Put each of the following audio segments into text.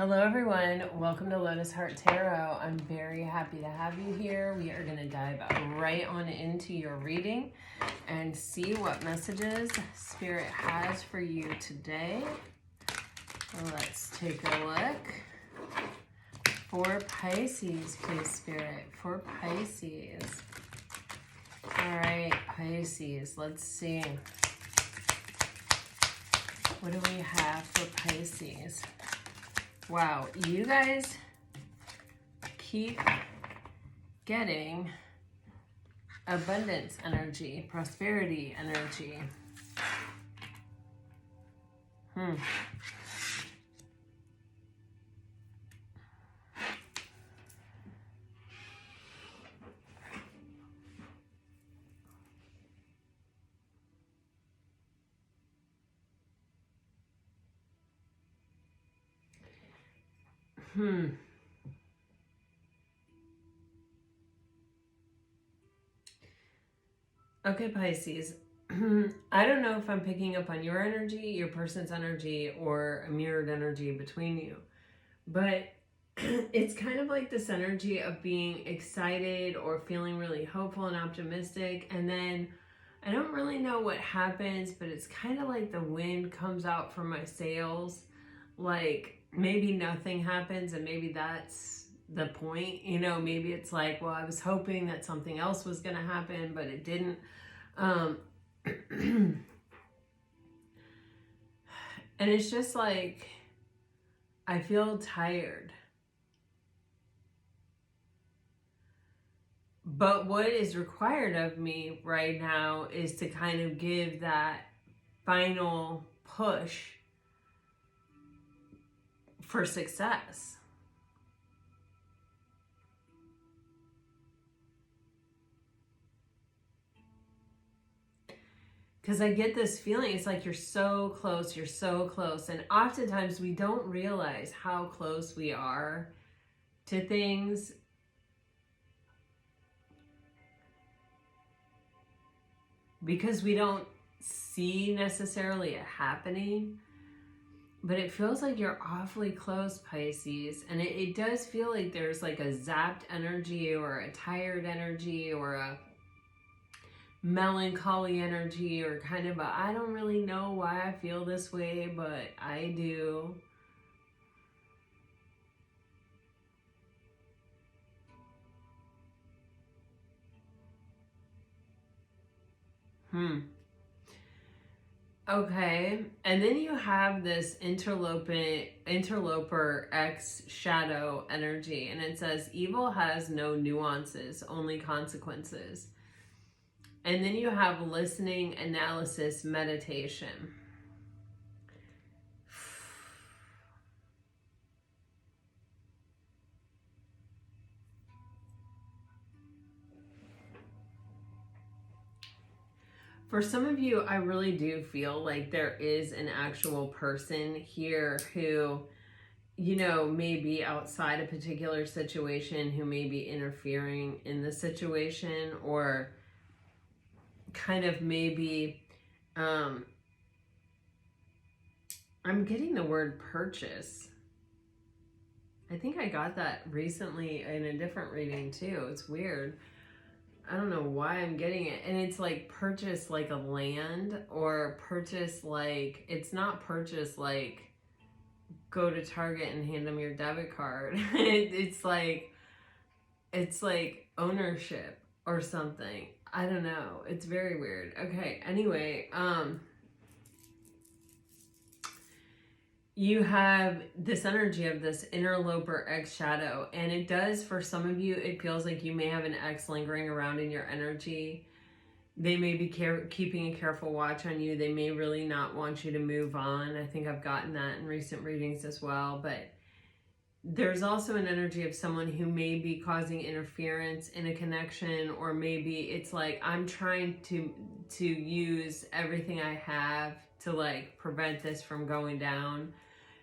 Hello everyone, welcome to Lotus Heart Tarot. I'm very happy to have you here. We are going to dive right on into your reading and see what messages Spirit has for you today. Let's take a look. For Pisces, please Spirit, for Pisces. Alright, Pisces, let's see. What do we have for Pisces? Wow, you guys keep getting abundance energy, prosperity energy. Okay, Pisces. I don't know if I'm picking up on your energy, your person's energy, or a mirrored energy between you. But it's kind of like this energy of being excited or feeling really hopeful and optimistic. And then I don't really know what happens, but it's kind of like the wind comes out from my sails. Like maybe nothing happens and maybe that's the point. You know, maybe it's like, well, I was hoping that something else was going to happen, but it didn't. And it's just like, I feel tired. But what is required of me right now is to kind of give that final push for success. Because I get this feeling, it's like you're so close, you're so close. And oftentimes we don't realize how close we are to things. Because we don't see necessarily it happening. But it feels like you're awfully close, Pisces. And it does feel like there's like a zapped energy or a tired energy or a melancholy energy or kind of a, I don't really know why I feel this way, but I do. Okay, and then you have this interloper X shadow energy, and it says evil has no nuances, only consequences. And then you have listening, analysis, meditation. For some of you, I really do feel like there is an actual person here who, you know, may be outside a particular situation, who may be interfering in the situation, or kind of maybe, I'm getting the word purchase. I think I got that recently in a different reading too. It's weird. I don't know why I'm getting it. And it's like purchase like a land, or purchase like, it's not purchase like go to Target and hand them your debit card. It's like ownership or something. I don't know. It's very weird. Okay, anyway, you have this energy of this interloper X shadow, and it does, for some of you, it feels like you may have an X lingering around in your energy. They may be keeping a careful watch on you. They may really not want you to move on. I think I've gotten that in recent readings as well, but there's also an energy of someone who may be causing interference in a connection, or maybe it's like, I'm trying to use everything I have to like prevent this from going down.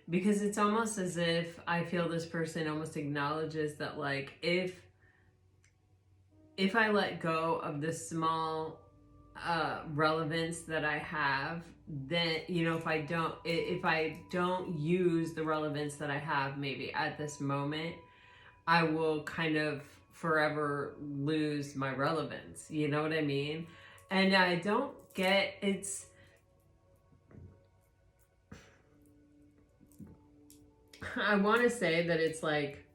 Because it's almost as if I feel this person almost acknowledges that like, if I let go of this small relevance that I have, then, you know, if I don't use the relevance that I have maybe at this moment, I will kind of forever lose my relevance. You know what I mean? And I don't get, I want to say that it's like,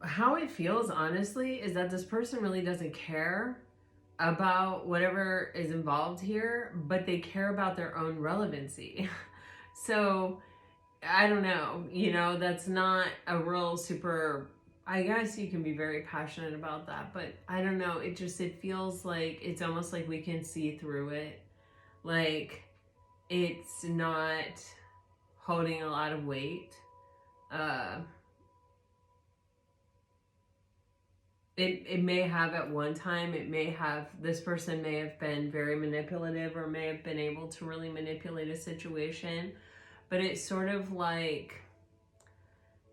how it feels, honestly, is that this person really doesn't care about whatever is involved here, but they care about their own relevancy. So, I don't know, you know, that's not a real super, I guess you can be very passionate about that, but I don't know, it feels like, it's almost like we can see through it. Like, it's not holding a lot of weight. It may have at one time, this person may have been very manipulative or may have been able to really manipulate a situation, but it's sort of like,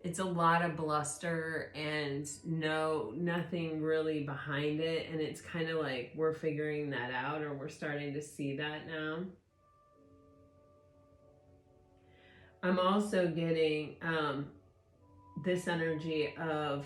it's a lot of bluster and nothing really behind it. And it's kind of like we're figuring that out, or we're starting to see that now. I'm also getting this energy of,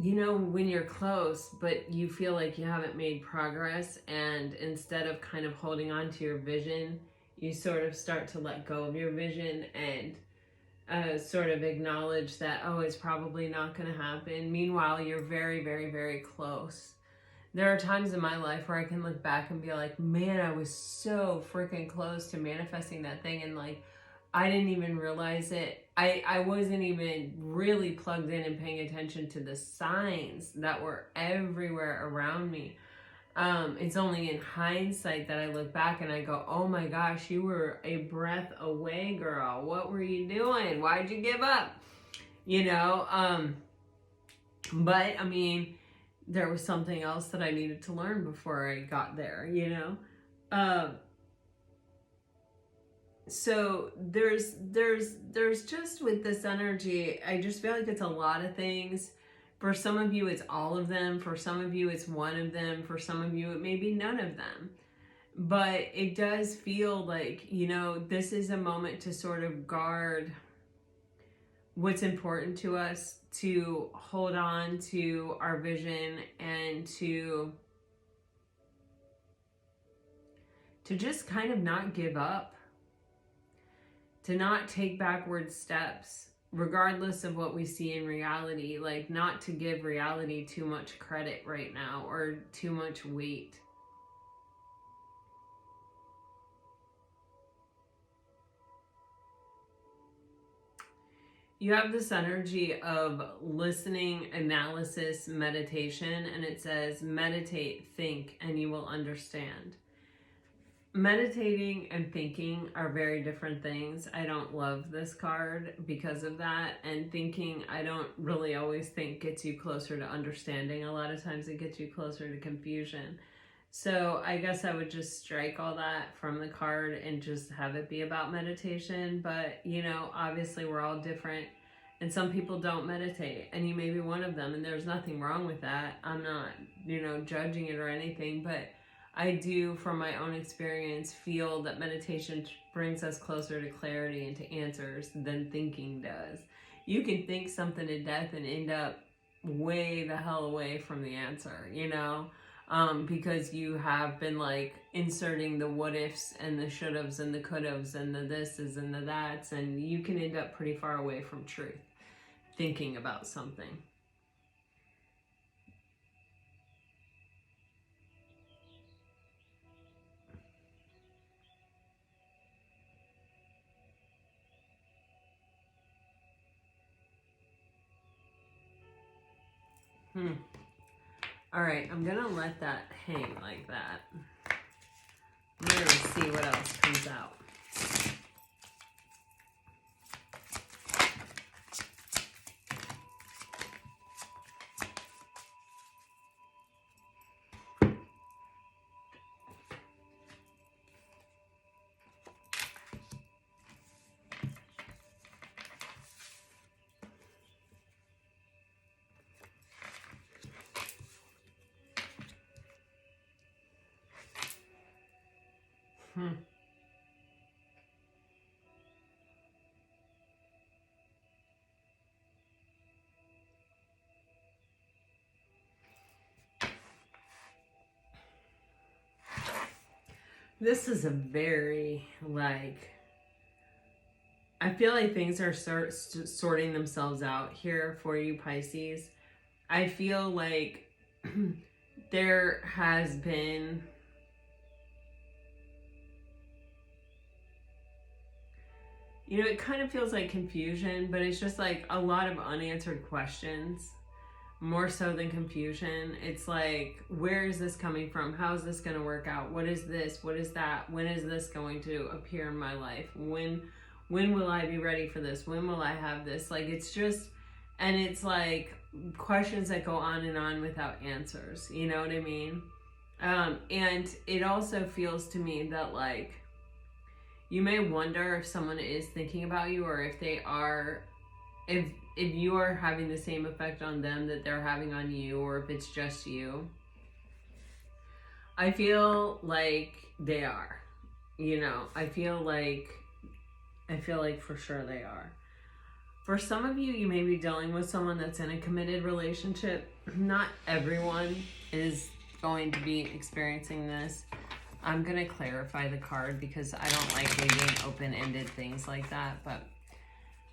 you know, when you're close, but you feel like you haven't made progress, and instead of kind of holding on to your vision, you sort of start to let go of your vision and sort of acknowledge that, oh, it's probably not going to happen. Meanwhile, you're very, very, very close. There are times in my life where I can look back and be like, man, I was so freaking close to manifesting that thing, and like, I didn't even realize it. I wasn't even really plugged in and paying attention to the signs that were everywhere around me. It's only in hindsight that I look back and I go, oh my gosh, you were a breath away, girl. What were you doing? Why'd you give up? You know, but I mean, there was something else that I needed to learn before I got there, you know? So there's just, with this energy, I just feel like it's a lot of things. For some of you, it's all of them. For some of you, it's one of them. For some of you, it may be none of them. But it does feel like, you know, this is a moment to sort of guard what's important to us, to hold on to our vision, and to just kind of not give up. To not take backward steps, regardless of what we see in reality. Like, not to give reality too much credit right now, or too much weight. You have this energy of listening, analysis, meditation, and it says, meditate, think, and you will understand. Meditating and thinking are very different things. I don't love this card because of that. And thinking, I don't really always think gets you closer to understanding. A lot of times it gets you closer to confusion. So I guess I would just strike all that from the card and just have it be about meditation. But, you know, obviously we're all different, and some people don't meditate, and you may be one of them, and there's nothing wrong with that. I'm not, you know, judging it or anything, but I do, from my own experience, feel that meditation brings us closer to clarity and to answers than thinking does. You can think something to death and end up way the hell away from the answer, you know, because you have been like inserting the what ifs and the should haves and the could haves and the thises and the that's, and you can end up pretty far away from truth thinking about something. All right, I'm gonna let that hang like that. I'm gonna see what else comes out. This is a very, like, I feel like things are sorting themselves out here for you, Pisces. I feel like there has been it kind of feels like confusion, but it's just like a lot of unanswered questions, more so than confusion. It's like, where is this coming from? How is this going to work out? What is this? What is that? When is this going to appear in my life? When will I be ready for this? When will I have this? Like, it's just, and it's like questions that go on and on without answers. You know what I mean? And it also feels to me that, like, you may wonder if someone is thinking about you, or if they are, if you are having the same effect on them that they're having on you, or if it's just you. I feel like they are, I feel like for sure they are. For some of you, you may be dealing with someone that's in a committed relationship. Not everyone is going to be experiencing this. I'm going to clarify the card because I don't like leaving open-ended things like that, but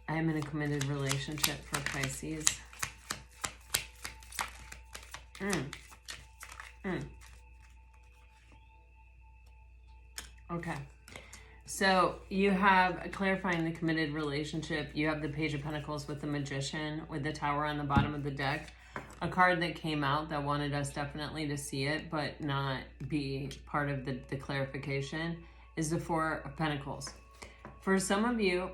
I'm in a committed relationship for Pisces. Okay. So you have clarifying the committed relationship. You have the Page of Pentacles with the Magician, with the Tower on the bottom of the deck. A card that came out that wanted us definitely to see it, but not be part of the clarification, is the Four of Pentacles. For some of you,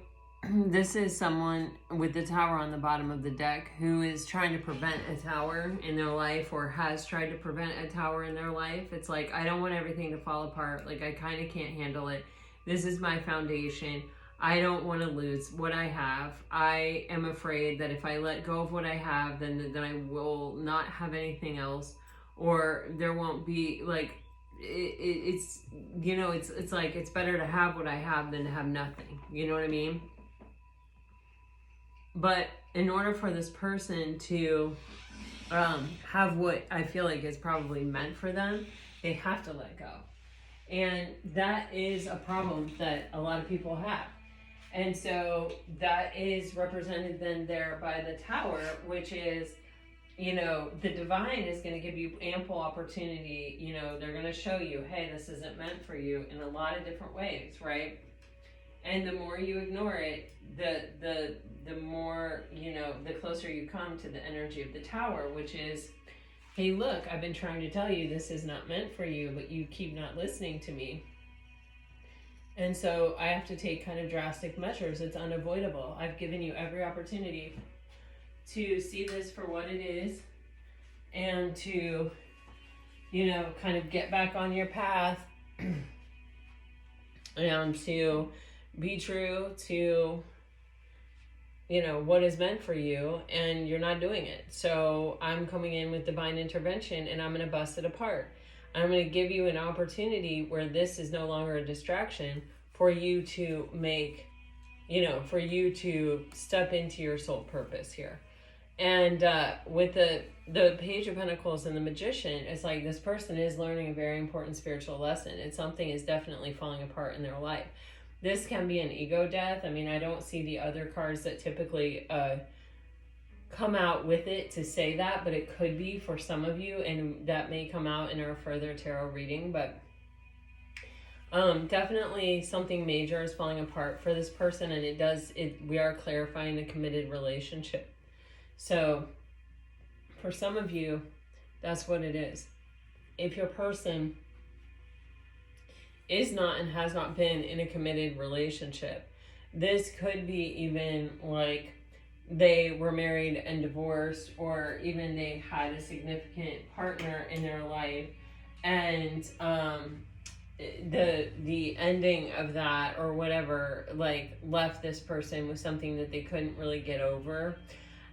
this is someone with the Tower on the bottom of the deck who is trying to prevent a tower in their life, or has tried to prevent a tower in their life. It's like, I don't want everything to fall apart. Like, I kind of can't handle it. This is my foundation. I don't want to lose what I have. I am afraid that if I let go of what I have, then I will not have anything else, or there won't be, like, it's like, it's better to have what I have than to have nothing. You know what I mean? But in order for this person to have what I feel like is probably meant for them, they have to let go. And that is a problem that a lot of people have. And so that is represented then there by the Tower, which is, the divine is going to give you ample opportunity. They're going to show you, hey, this isn't meant for you in a lot of different ways, right? And the more you ignore it, the more, the closer you come to the energy of the Tower, which is, hey, look, I've been trying to tell you this is not meant for you, but you keep not listening to me. And so I have to take kind of drastic measures. It's unavoidable. I've given you every opportunity to see this for what it is, and to, kind of get back on your path, and to be true to, what is meant for you, and you're not doing it. So I'm coming in with divine intervention, and I'm going to bust it apart. I'm going to give you an opportunity where this is no longer a distraction, for you to make, for you to step into your soul purpose here. And with the Page of Pentacles and the Magician, it's like this person is learning a very important spiritual lesson, and something is definitely falling apart in their life. This can be an ego death. I mean, I don't see the other cards that typically come out with it to say that, but it could be for some of you, and that may come out in our further tarot reading. But definitely something major is falling apart for this person, and we are clarifying a committed relationship. So for some of you, that's what it is. If your person is not and has not been in a committed relationship, this could be even like they were married and divorced, or even they had a significant partner in their life, and the ending of that or whatever, like, left this person with something that they couldn't really get over,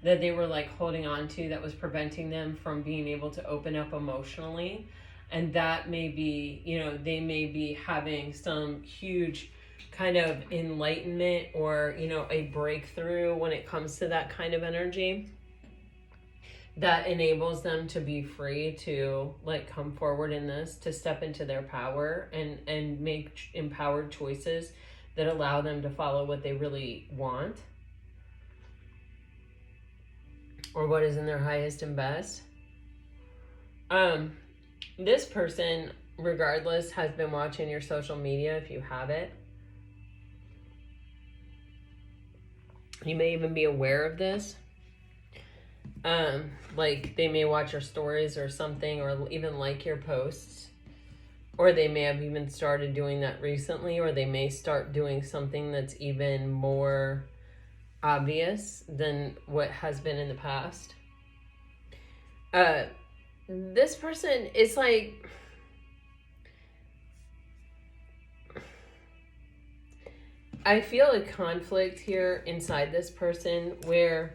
that they were like holding on to, that was preventing them from being able to open up emotionally. And that may be, you know, they may be having some huge kind of enlightenment or, you know, a breakthrough when it comes to that kind of energy that enables them to be free to like come forward in this, to step into their power and make empowered choices that allow them to follow what they really want or what is in their highest and best. This person, regardless, has been watching your social media if you have it. You may even be aware of this. Like they may watch your stories or something, or even like your posts, or they may have even started doing that recently, or they may start doing something that's even more obvious than what has been in the past. This person is like, I feel a conflict here inside this person where,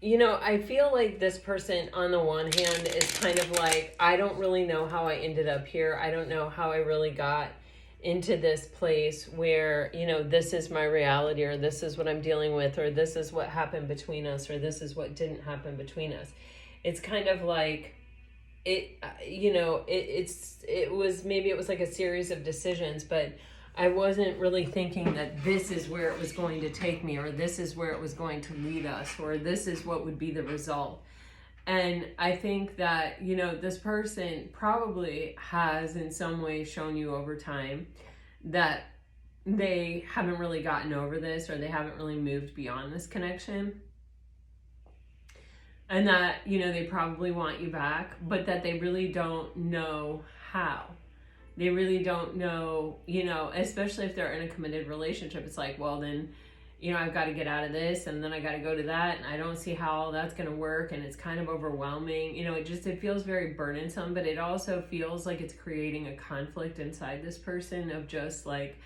you know, I feel like this person on the one hand is kind of like, I don't really know how I ended up here. I don't know how I really got into this place where, you know, this is my reality, or this is what I'm dealing with, or this is what happened between us, or this is what didn't happen between us. It's kind of like it, you know, it was like a series of decisions, but I wasn't really thinking that this is where it was going to take me, or this is where it was going to lead us, or this is what would be the result. And I think that, you know, this person probably has in some way shown you over time that they haven't really gotten over this, or they haven't really moved beyond this connection. And that, you know, they probably want you back, but that they really don't know how. They really don't know, you know, especially if they're in a committed relationship. It's like, well, then, you know, I've got to get out of this, and then I got to go to that, and I don't see how all that's going to work, and it's kind of overwhelming. You know, it feels very burdensome, but it also feels like it's creating a conflict inside this person of just like,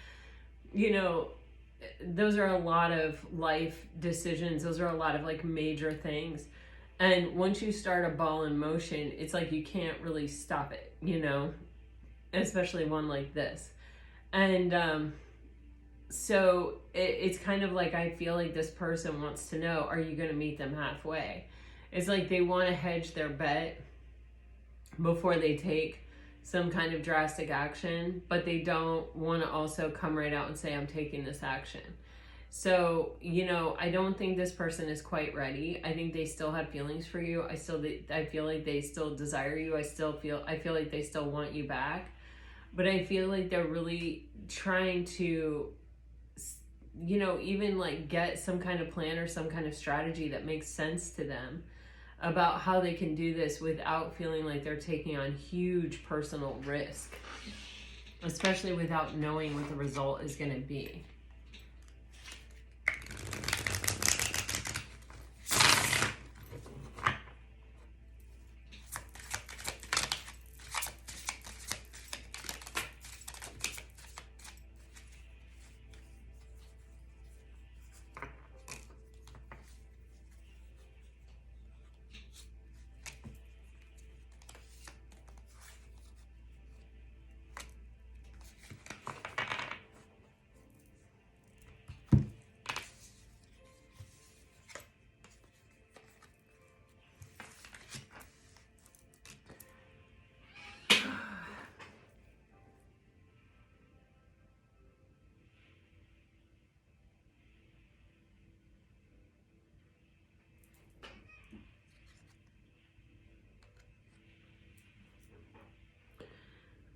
you know, those are a lot of life decisions. Those are a lot of like major things. And once you start a ball in motion, it's like you can't really stop it, you know, especially one like this. And so it's kind of like, I feel like this person wants to know, are you going to meet them halfway? It's like they want to hedge their bet before they take some kind of drastic action, but they don't want to also come right out and say, I'm taking this action. So, you know, I don't think this person is quite ready. I think they still have feelings for you. I feel like they still desire you. I feel like they still want you back. But I feel like they're really trying to, you know, even like get some kind of plan or some kind of strategy that makes sense to them about how they can do this without feeling like they're taking on huge personal risk, especially without knowing what the result is going to be.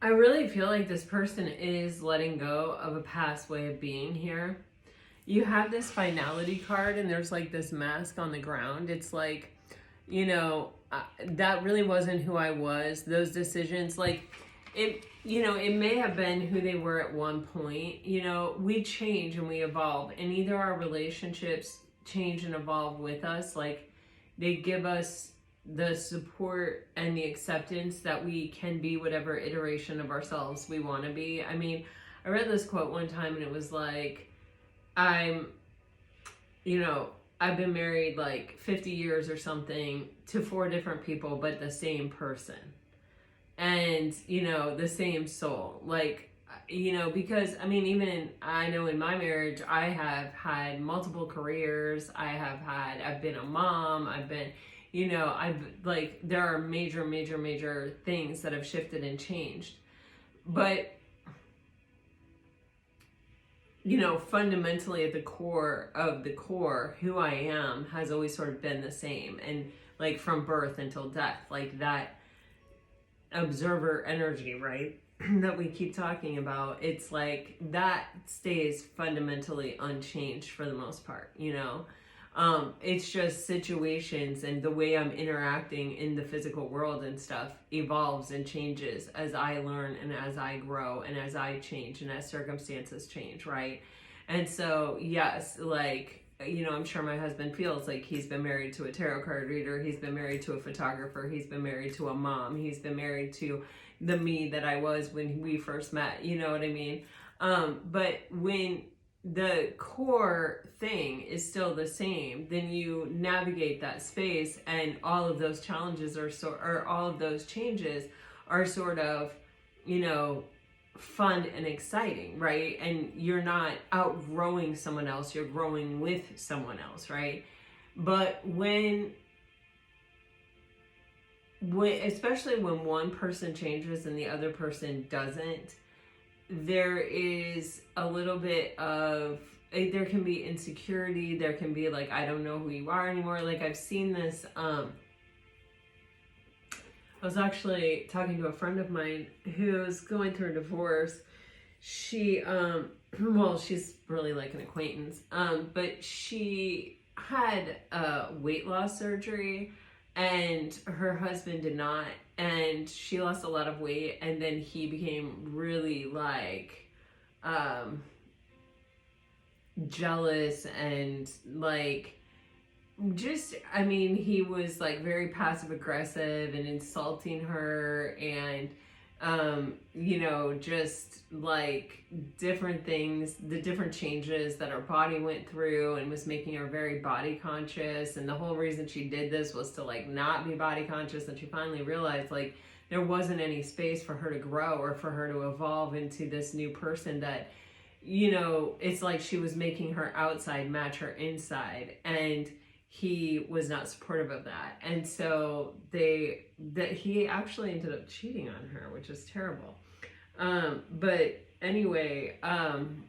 I really feel like this person is letting go of a past way of being here. You have this finality card, and there's like this mask on the ground. It's like, you know, that really wasn't who I was. Those decisions, like it, you know, it may have been who they were at one point. You know, we change and we evolve, and either our relationships change and evolve with us, like they give us the support and the acceptance that we can be whatever iteration of ourselves we want to be. I mean, I read this quote one time, and it was like, you know, I've been married like 50 years or something to 4 different people, but the same person. And, you know, the same soul. Like, you know, because I mean, even I know in my marriage, I have had multiple careers. I've been a mom. I've been, you know, there are major things that have shifted and changed. But, you know, fundamentally at the core of the core, who I am has always sort of been the same. And like from birth until death, like that observer energy, right? That we keep talking about, it's like that stays fundamentally unchanged for the most part, you know. It's just situations and the way I'm interacting in the physical world and stuff evolves and changes as I learn and as I grow and as I change and as circumstances change, right? And so, yes, like, you know, I'm sure my husband feels like he's been married to a tarot card reader, he's been married to a photographer, he's been married to a mom, he's been married to the me that I was when we first met, you know what I mean? But when the core thing is still the same, then you navigate that space, and all of those challenges or all of those changes are sort of, you know, fun and exciting, right? And you're not outgrowing someone else, you're growing with someone else, right? But when especially when one person changes and the other person doesn't, there is a little bit of, there can be insecurity, there can be like, I don't know who you are anymore. Like I've seen this, I was actually talking to a friend of mine who's going through a divorce. She, well, she's really like an acquaintance, but she had weight loss surgery and her husband did not, and she lost a lot of weight, and then he became really like jealous and like just, I mean, he was like very passive aggressive and insulting her, and you know, just like different things, the different changes that her body went through, and was making her very body conscious. And the whole reason she did this was to like not be body conscious. And she finally realized like there wasn't any space for her to grow or for her to evolve into this new person that, you know, it's like she was making her outside match her inside, and he was not supportive of that. And so he actually ended up cheating on her, which is terrible. But anyway, I'm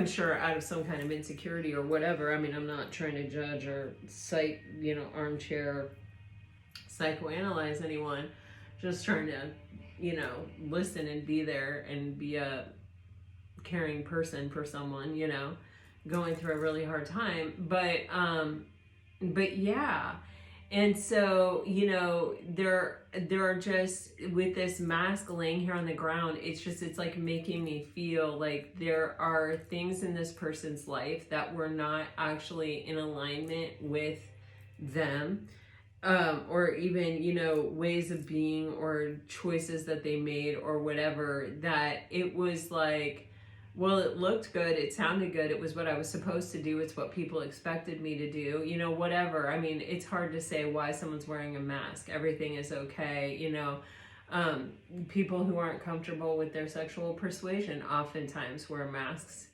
sure out of some kind of insecurity or whatever. I mean, I'm not trying to judge or armchair psychoanalyze anyone, just trying to, you know, listen and be there and be a caring person for someone, you know, going through a really hard time. But yeah. And so, you know, there are just, with this mask laying here on the ground, it's like making me feel like there are things in this person's life that were not actually in alignment with them, or even, you know, ways of being or choices that they made or whatever, that it was like, well, it looked good, it sounded good, it was what I was supposed to do, it's what people expected me to do, you know, whatever. I mean, it's hard to say why someone's wearing a mask. Everything is okay, you know. People who aren't comfortable with their sexual persuasion oftentimes wear masks.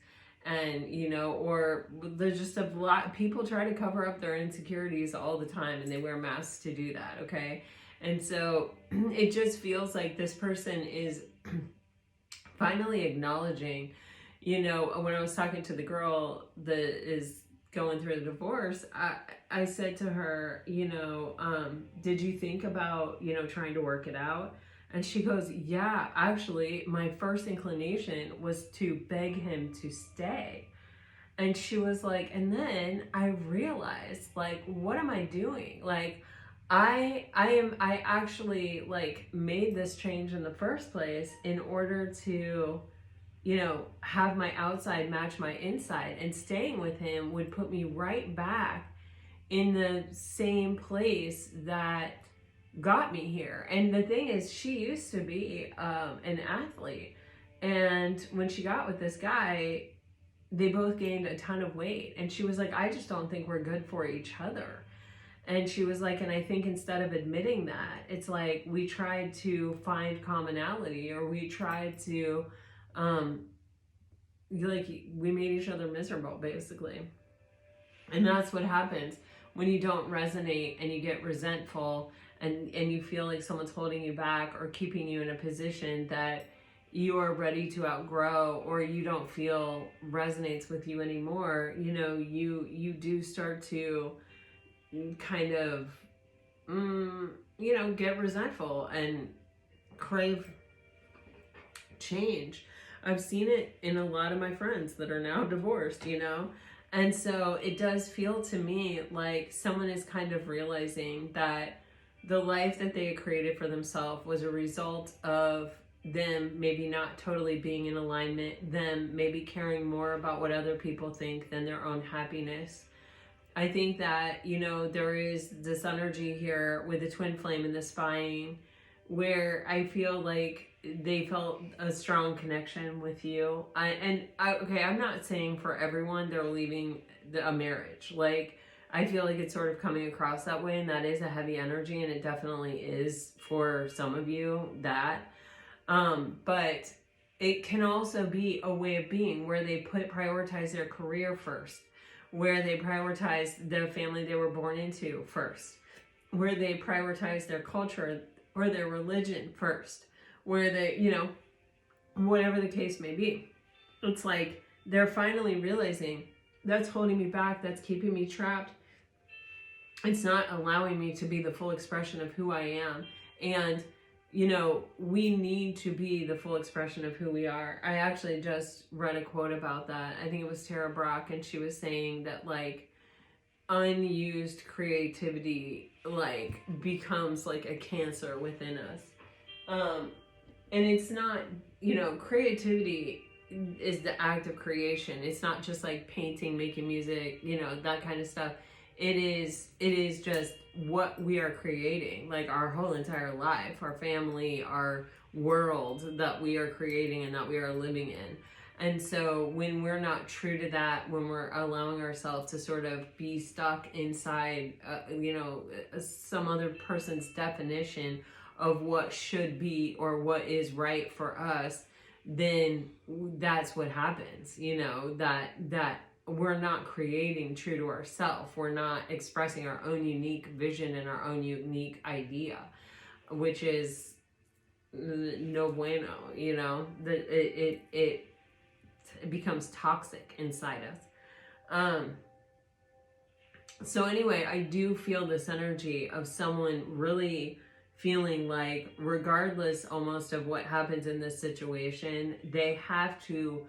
And, you know, or there's just a lot, people try to cover up their insecurities all the time, and they wear masks to do that, okay? And so it just feels like this person is finally acknowledging, you know, when I was talking to the girl that is going through the divorce, I said to her, you know, did you think about, you know, trying to work it out? And she goes, yeah, actually, my first inclination was to beg him to stay. And she was like, and then I realized, like, what am I doing? Like, I actually like made this change in the first place in order to, you know, have my outside match my inside, and staying with him would put me right back in the same place that got me here. And the thing is, she used to be an athlete, and when she got with this guy, they both gained a ton of weight. And she was like, I just don't think we're good for each other. And she was like, and I think instead of admitting that, it's like we tried to find commonality, or we tried to, like, we made each other miserable, basically. And that's what happens when you don't resonate and you get resentful, and you feel like someone's holding you back or keeping you in a position that you are ready to outgrow, or you don't feel resonates with you anymore. You know, you do start to kind of, you know, get resentful and crave change. I've seen it in a lot of my friends that are now divorced, you know? And so it does feel to me like someone is kind of realizing that the life that they had created for themselves was a result of them maybe not totally being in alignment, them maybe caring more about what other people think than their own happiness. I think that, you know, there is this energy here with the twin flame and the spying, where I feel like they felt a strong connection with you. Okay, I'm not saying for everyone they're leaving a marriage. Like, I feel like it's sort of coming across that way, and that is a heavy energy, and it definitely is for some of you that. But it can also be a way of being where they prioritize their career first, where they prioritize the family they were born into first, where they prioritize their culture or their religion first, where they, you know, whatever the case may be. It's like they're finally realizing that's holding me back, that's keeping me trapped. It's not allowing me to be the full expression of who I am. And, you know, we need to be the full expression of who we are. I actually just read a quote about that. I think it was Tara Brach, and she was saying that, like, unused creativity, like, becomes like a cancer within us. And it's not, you know, creativity is the act of creation. It's not just like painting, making music, you know, that kind of stuff. It is just what we are creating, like our whole entire life, our family, our world that we are creating and that we are living in. And so when we're not true to that, when we're allowing ourselves to sort of be stuck inside, you know, some other person's definition of what should be or what is right for us, then that's what happens, you know, that we're not creating true to ourselves. We're not expressing our own unique vision and our own unique idea, which is no bueno, you know, that it becomes toxic inside us. So anyway, I do feel this energy of someone really feeling like, regardless almost of what happens in this situation, they have to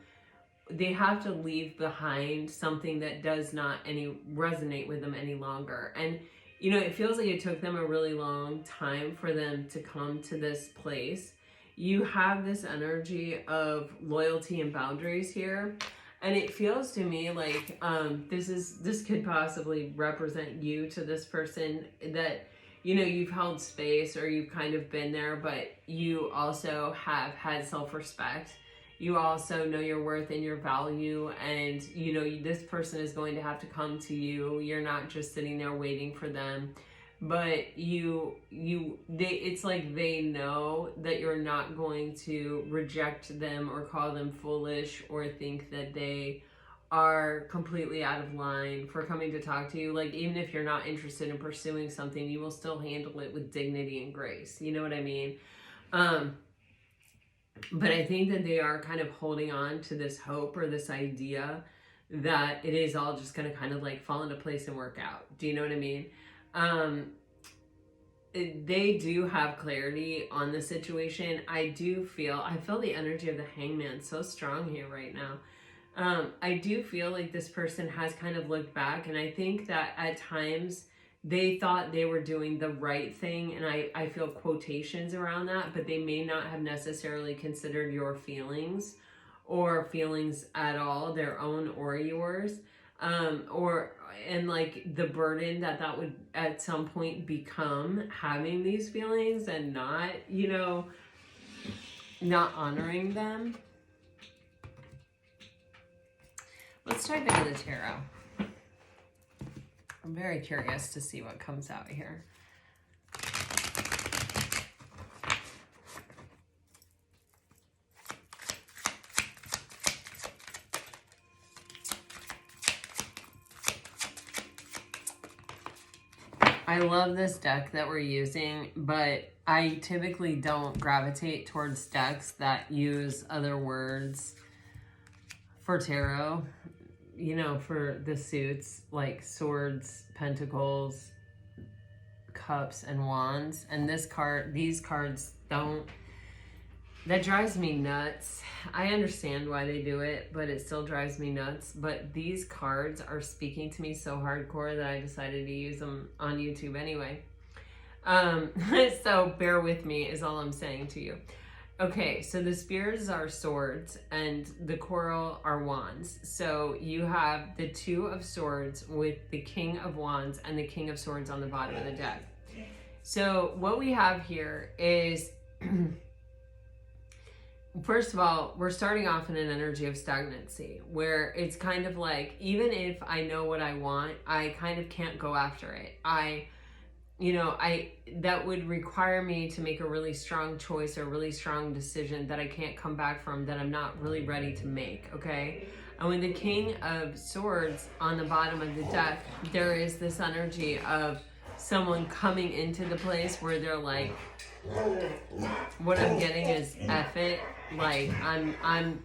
leave behind something that does not resonate with them any longer. And, you know, it feels like it took them a really long time for them to come to this place. You have this energy of loyalty and boundaries here. And it feels to me like this could possibly represent you to this person, that, you know, you've held space or you've kind of been there, but you also have had self-respect. You also know your worth and your value, and, you know, this person is going to have to come to you. You're not just sitting there waiting for them, but it's like they know that you're not going to reject them or call them foolish or think that they are completely out of line for coming to talk to you. Like, even if you're not interested in pursuing something, you will still handle it with dignity and grace. You know what I mean? But I think that they are kind of holding on to this hope or this idea that it is all just going to kind of like fall into place and work out. Do you know what I mean? They do have clarity on the situation. I feel the energy of the Hangman so strong here right now. I do feel like this person has kind of looked back, and I think that at times they thought they were doing the right thing, and I feel quotations around that, but they may not have necessarily considered your feelings or feelings at all, their own or yours, and like the burden that would at some point become, having these feelings and not, you know, not honoring them. dive into the tarot. I'm very curious to see what comes out here. I love this deck that we're using, but I typically don't gravitate towards decks that use other words for tarot, you know, for the suits like swords, pentacles, cups, and wands. And these cards don't. That drives me nuts. I understand why they do it, but it still drives me nuts. But these cards are speaking to me so hardcore that I decided to use them on YouTube anyway. So bear with me is all I'm saying to you. Okay, so the spears are swords and the coral are wands. So you have the 2 of swords with the king of wands and the king of swords on the bottom of the deck. So what we have here is... First of all, we're starting off in an energy of stagnancy where it's kind of like, even if I know what I want, I kind of can't go after it. That would require me to make a really strong choice or a really strong decision that I can't come back from, that I'm not really ready to make, okay? And with the king of swords on the bottom of the deck, there is this energy of someone coming into the place where they're like, what I'm getting is F it. Like, I'm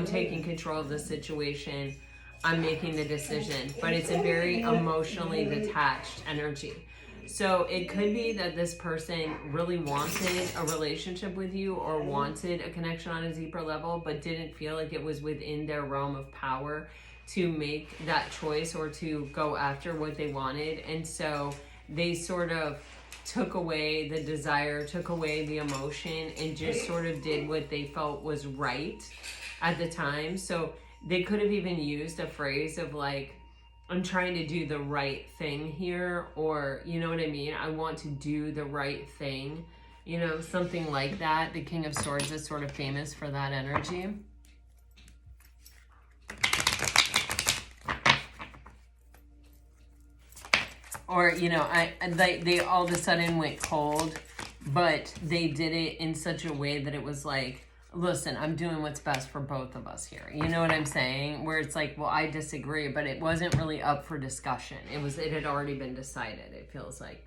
taking control of the situation. I'm making the decision. But it's a very emotionally detached energy. So it could be that this person really wanted a relationship with you or wanted a connection on a deeper level, but didn't feel like it was within their realm of power to make that choice or to go after what they wanted. And so they sort of took away the desire, took away the emotion, and just sort of did what they felt was right at the time. So they could have even used a phrase of like, I'm trying to do the right thing here, or you know what I mean? I want to do the right thing, you know, something like that. The King of Swords is sort of famous for that energy. Or, you know, they all of a sudden went cold, but they did it in such a way that it was like, listen, I'm doing what's best for both of us here. You know what I'm saying? Where it's like, well, I disagree, but it wasn't really up for discussion. It had already been decided, it feels like.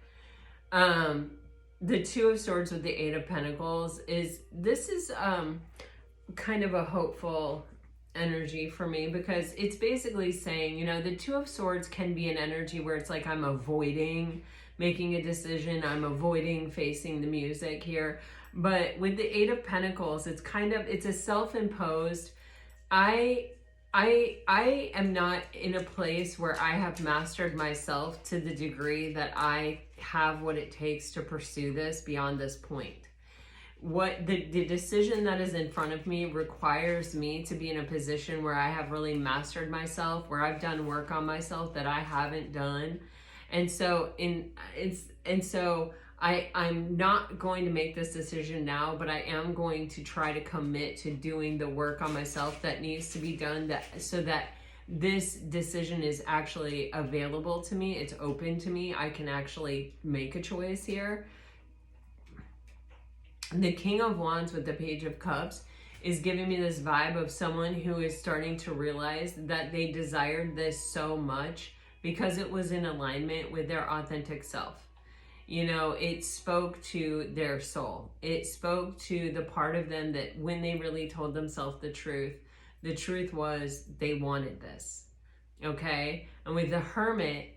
The 2 of Swords with the 8 of Pentacles is kind of a hopeful energy for me, because it's basically saying, you know, the 2 of Swords can be an energy where it's like I'm avoiding making a decision, I'm avoiding facing the music here. But with the 8 of Pentacles, it's a self-imposed, I am not in a place where I have mastered myself to the degree that I have what it takes to pursue this beyond this point. What the decision that is in front of me requires me to be in a position where I have really mastered myself, where I've done work on myself that I haven't done. And so I'm not going to make this decision now, but I am going to try to commit to doing the work on myself that needs to be done, so that this decision is actually available to me. It's open to me. I can actually make a choice here. The King of Wands with the Page of Cups is giving me this vibe of someone who is starting to realize that they desired this so much because it was in alignment with their authentic self. You know, it spoke to their soul. It spoke to the part of them that when they really told themselves the truth was they wanted this, okay? And with the Hermit,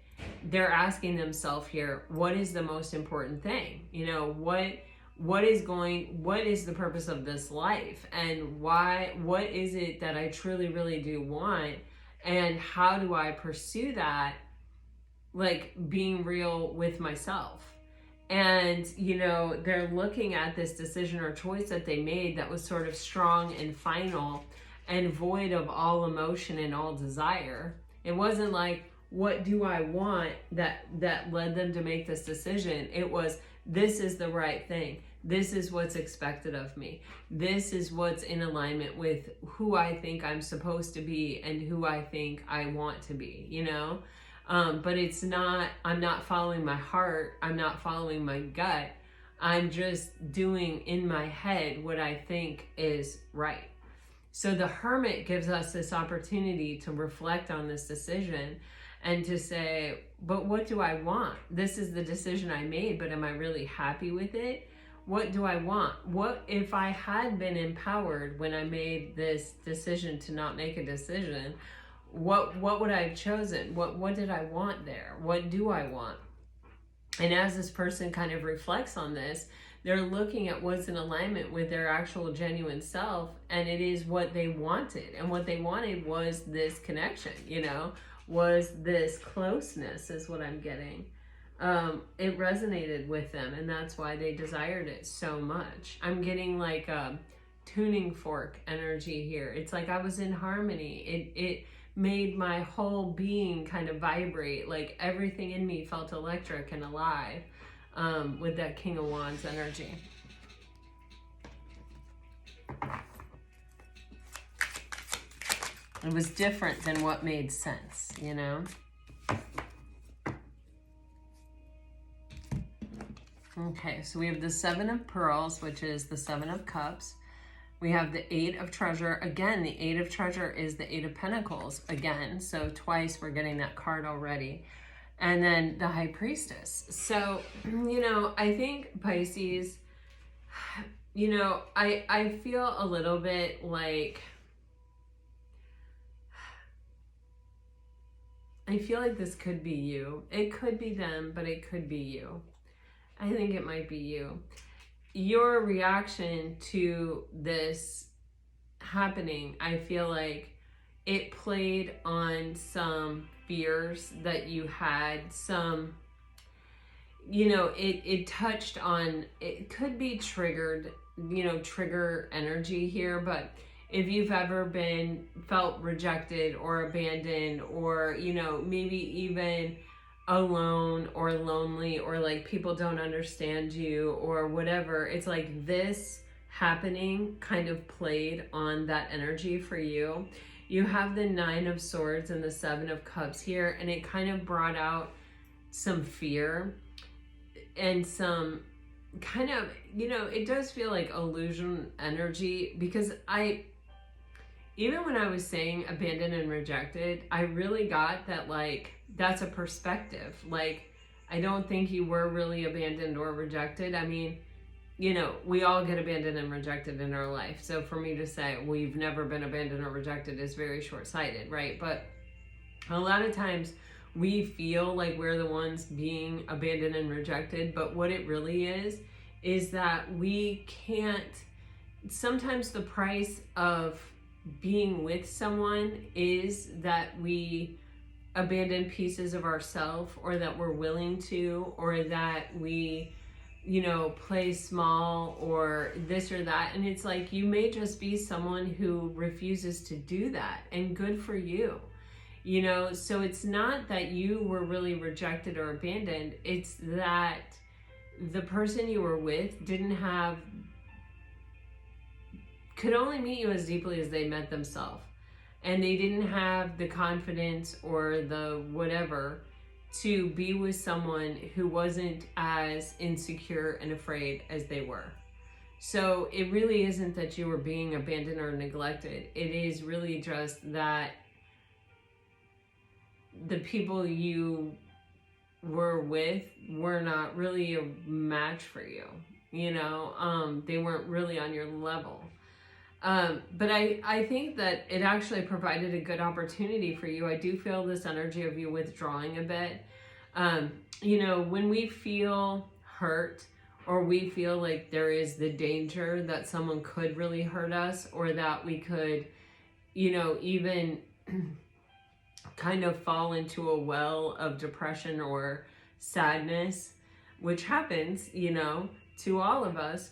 they're asking themselves here, what is the most important thing? You know, what is the purpose of this life, and what is it that I truly, really do want, and how do I pursue that, like being real with myself? And, you know, they're looking at this decision or choice that they made that was sort of strong and final and void of all emotion and all desire. It wasn't like, what do I want that led them to make this decision? It was, this is the right thing. This is what's expected of me. This is what's in alignment with who I think I'm supposed to be and who I think I want to be, you know? But it's not, I'm not following my heart. I'm not following my gut. I'm just doing in my head what I think is right. So the Hermit gives us this opportunity to reflect on this decision and to say, but what do I want? This is the decision I made, but am I really happy with it? What do I want? What if I had been empowered when I made this decision to not make a decision? What would I have chosen? What did I want there? What do I want? And as this person kind of reflects on this, they're looking at what's in alignment with their actual genuine self, and it is what they wanted. And what they wanted was this connection, you know, was this closeness is what I'm getting. It resonated with them, and that's why they desired it so much. I'm getting like a tuning fork energy here. It's like I was in harmony. It made my whole being kind of vibrate, like everything in me felt electric and alive, with that King of Wands energy. It was different than what made sense, you know? Okay, so we have the Seven of Pearls, which is the Seven of Cups. We have the Eight of Treasure. Again, the Eight of Treasure is the Eight of Pentacles again. So twice we're getting that card already. And then the High Priestess. So, you know, I think Pisces, you know, I feel a little bit like, I feel like this could be you. It could be them, but it could be you. I think it might be you. Your reaction to this happening, I feel like it played on some fears that you had, some, you know, it touched on, it could be triggered, you know, trigger energy here, but if you've ever felt rejected or abandoned, or, you know, maybe even alone or lonely, or like people don't understand you or whatever, it's like this happening kind of played on that energy for you. You have the Nine of Swords and the Seven of Cups here, and it kind of brought out some fear and some kind of, you know, it does feel like illusion energy, because even when I was saying abandoned and rejected, I really got that, like, that's a perspective. Like, I don't think you were really abandoned or rejected. I mean, you know, we all get abandoned and rejected in our life. So for me to say, well, you've never been abandoned or rejected is very short-sighted, right? But a lot of times we feel like we're the ones being abandoned and rejected. But what it really is that we can't, sometimes the price of being with someone is that we abandon pieces of ourselves, or that we're willing to, or that we, you know, play small, or this or that. And it's like, you may just be someone who refuses to do that, and good for you, you know? So it's not that you were really rejected or abandoned. It's that the person you were with could only meet you as deeply as they met themselves. And they didn't have the confidence or the whatever to be with someone who wasn't as insecure and afraid as they were. So it really isn't that you were being abandoned or neglected. It is really just that the people you were with were not really a match for you. You know, they weren't really on your level. But I think that it actually provided a good opportunity for you. I do feel this energy of you withdrawing a bit. You know, when we feel hurt, or we feel like there is the danger that someone could really hurt us, or that we could, you know, even kind of fall into a well of depression or sadness, which happens, you know, to all of us,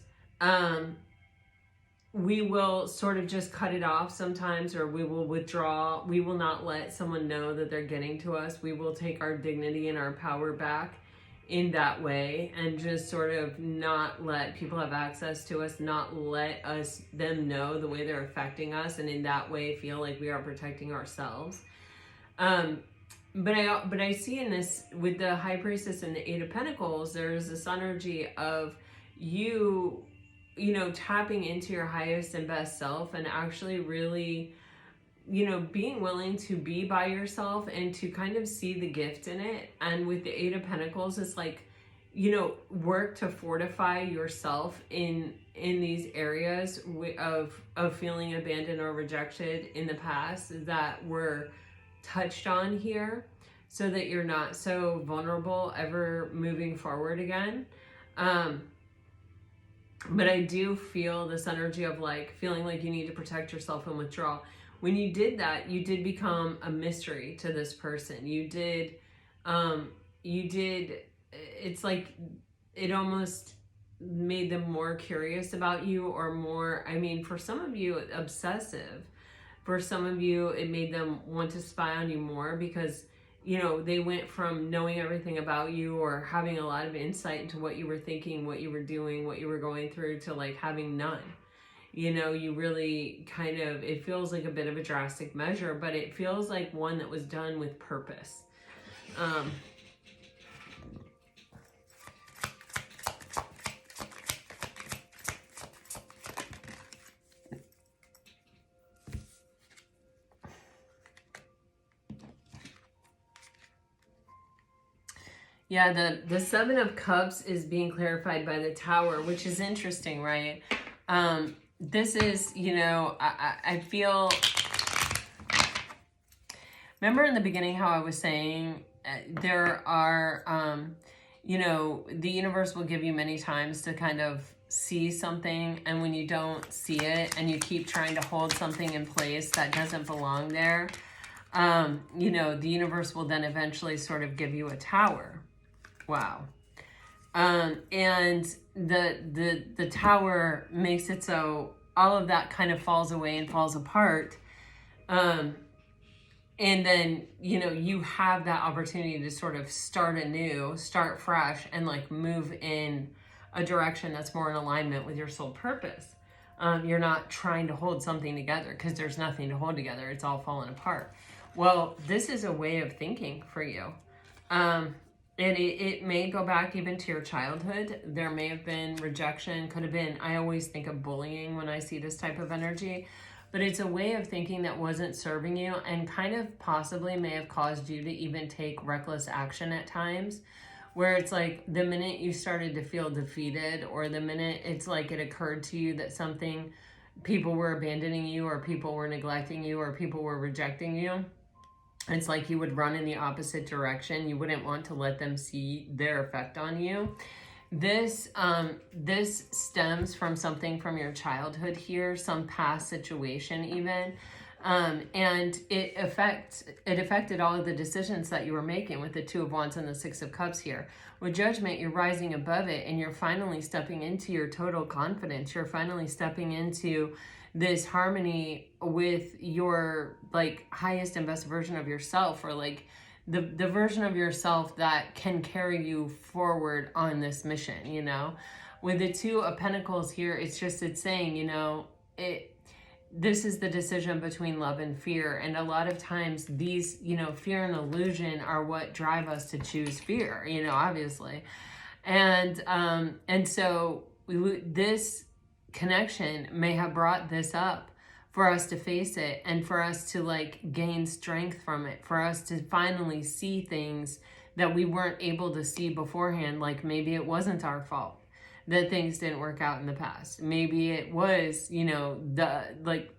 we will sort of just cut it off sometimes, or we will withdraw. We will not let someone know that they're getting to us. We will take our dignity and our power back in that way, and just sort of not let people have access to us, not let them know the way they're affecting us, and in that way feel like we are protecting ourselves. But I see in this, with the High Priestess and the Eight of Pentacles, there's this energy of you know, tapping into your highest and best self, and actually really, you know, being willing to be by yourself and to kind of see the gift in it. And with the Eight of Pentacles, it's like, you know, work to fortify yourself in these areas of feeling abandoned or rejected in the past that were touched on here, so that you're not so vulnerable ever moving forward again. But I do feel this energy of like feeling like you need to protect yourself and withdraw. When you did that, you did become a mystery to this person. You did, it's like it almost made them more curious about you, or more, I mean, for some of you, obsessive. For some of you, it made them want to spy on you more, because, you know, they went from knowing everything about you or having a lot of insight into what you were thinking, what you were doing, what you were going through, to like having none. You know, you really kind of, it feels like a bit of a drastic measure, but it feels like one that was done with purpose. Yeah, the Seven of Cups is being clarified by the Tower, which is interesting, right? This is, you know, I feel, remember in the beginning how I was saying there are, you know, the universe will give you many times to kind of see something, and when you don't see it and you keep trying to hold something in place that doesn't belong there, you know, the universe will then eventually sort of give you a tower. Wow. And the Tower makes it so all of that kind of falls away and falls apart. And then, you know, you have that opportunity to sort of start anew, start fresh, and like move in a direction that's more in alignment with your soul purpose. You're not trying to hold something together, because there's nothing to hold together. It's all falling apart. Well, this is a way of thinking for you. And it may go back even to your childhood. There may have been rejection, could have been, I always think of bullying when I see this type of energy, but it's a way of thinking that wasn't serving you, and kind of possibly may have caused you to even take reckless action at times, where it's like the minute you started to feel defeated, or the minute it's like it occurred to you that something, people were abandoning you, or people were neglecting you, or people were rejecting you, it's like you would run in the opposite direction. You wouldn't want to let them see their effect on you. This stems from something from your childhood here, some past situation even. And it affected all of the decisions that you were making with the Two of Wands and the Six of Cups here. With Judgment, you're rising above it, and you're finally stepping into your total confidence. You're finally stepping into this harmony with your like highest and best version of yourself, or like the version of yourself that can carry you forward on this mission, you know. With the Two of Pentacles here, it's saying, you know, this is the decision between love and fear. And a lot of times these, you know, fear and illusion are what drive us to choose fear, you know, obviously. And so this connection may have brought this up for us to face it, and for us to like gain strength from it, for us to finally see things that we weren't able to see beforehand. Like maybe it wasn't our fault that things didn't work out in the past. Maybe it was, you know,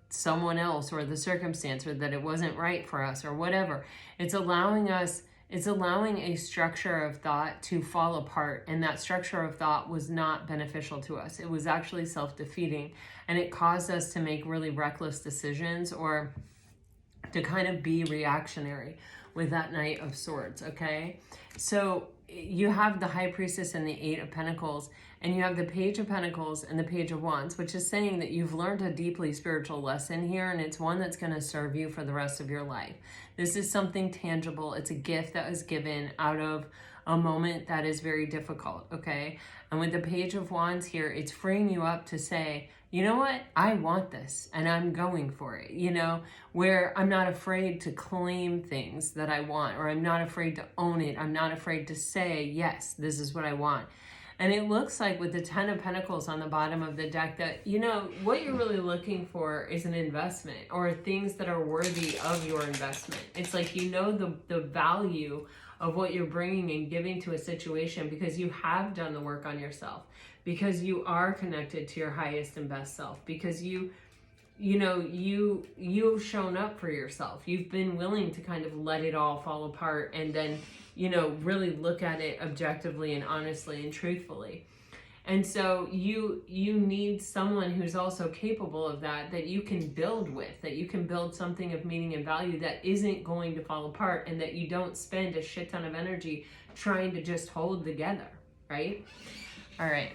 someone else, or the circumstance, or that it wasn't right for us, or whatever. It's allowing a structure of thought to fall apart, and that structure of thought was not beneficial to us. It was actually self-defeating, and it caused us to make really reckless decisions, or to kind of be reactionary with that Knight of Swords, okay? So you have the High Priestess and the Eight of Pentacles, and you have the Page of Pentacles and the Page of Wands, which is saying that you've learned a deeply spiritual lesson here, and it's one that's going to serve you for the rest of your life. This is something tangible. It's a gift that was given out of a moment that is very difficult, okay? And with the Page of Wands here, it's freeing you up to say, you know what? I want this and I'm going for it, you know, where I'm not afraid to claim things that I want, or I'm not afraid to own it. I'm not afraid to say, yes, this is what I want. And it looks like with the Ten of Pentacles on the bottom of the deck that, you know, what you're really looking for is an investment, or things that are worthy of your investment. It's like, you know, the value of what you're bringing and giving to a situation because you have done the work on yourself, because you are connected to your highest and best self, because you've shown up for yourself. You've been willing to kind of let it all fall apart and then, you know, really look at it objectively and honestly and truthfully. And so you need someone who's also capable of that you can build with, that you can build something of meaning and value that isn't going to fall apart, and that you don't spend a shit ton of energy trying to just hold together, right? All right.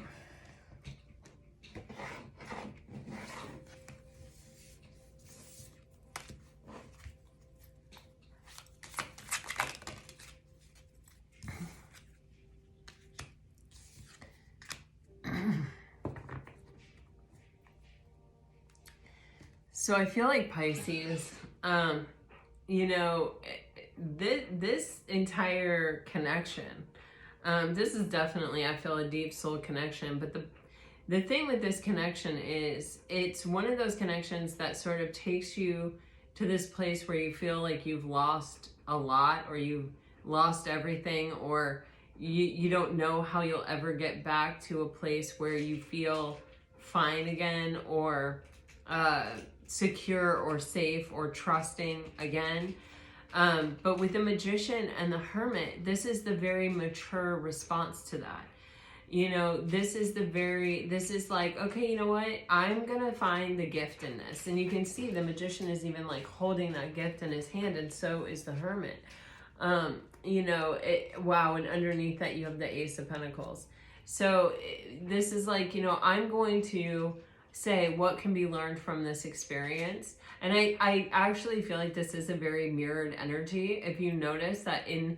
So I feel like Pisces, you know, this entire connection, this is definitely, I feel, a deep soul connection. But the thing with this connection is it's one of those connections that sort of takes you to this place where you feel like you've lost a lot, or you've lost everything, or you don't know how you'll ever get back to a place where you feel fine again, or secure or safe or trusting again. But with the Magician and the Hermit, this is the very mature response to that. You know, this is like, okay, you know what? I'm going to find the gift in this. And you can see the Magician is even like holding that gift in his hand, and so is the Hermit. You know, wow, and underneath that you have the Ace of Pentacles. So this is like, you know, I'm going to say what can be learned from this experience. And I actually feel like this is a very mirrored energy. If you notice that in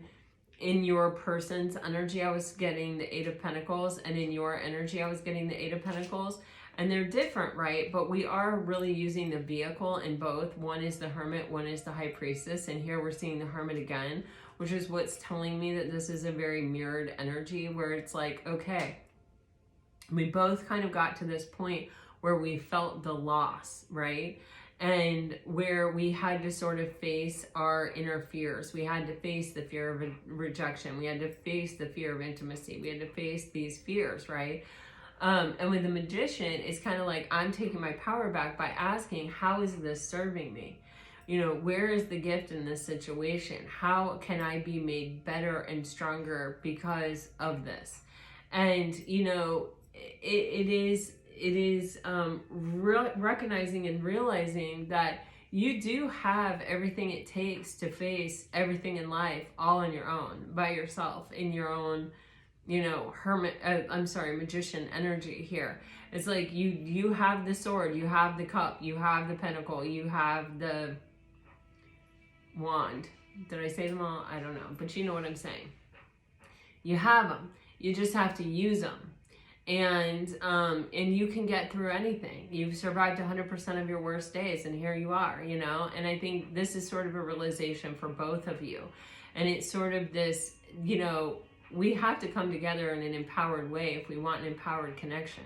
your person's energy, I was getting the Eight of Pentacles, and in your energy, I was getting the Eight of Pentacles. And they're different, right? But we are really using the vehicle in both. One is the Hermit, one is the High Priestess. And here we're seeing the Hermit again, which is what's telling me that this is a very mirrored energy, where it's like, okay, we both kind of got to this point where we felt the loss, right? And where we had to sort of face our inner fears. We had to face the fear of rejection. We had to face the fear of intimacy. We had to face these fears, right? And with the Magician, it's kind of like, I'm taking my power back by asking, how is this serving me? You know, where is the gift in this situation? How can I be made better and stronger because of this? And, you know, it is recognizing and realizing that you do have everything it takes to face everything in life all on your own, by yourself, in your own, you know, Magician energy here. It's like you have the sword, you have the cup, you have the pentacle, you have the wand. Did I say them all? I don't know, but you know what I'm saying. You have them. You just have to use them. And you can get through anything. You've survived 100% of your worst days, and here you are, you know. And I think this is sort of a realization for both of you. And it's sort of this, you know, we have to come together in an empowered way if we want an empowered connection.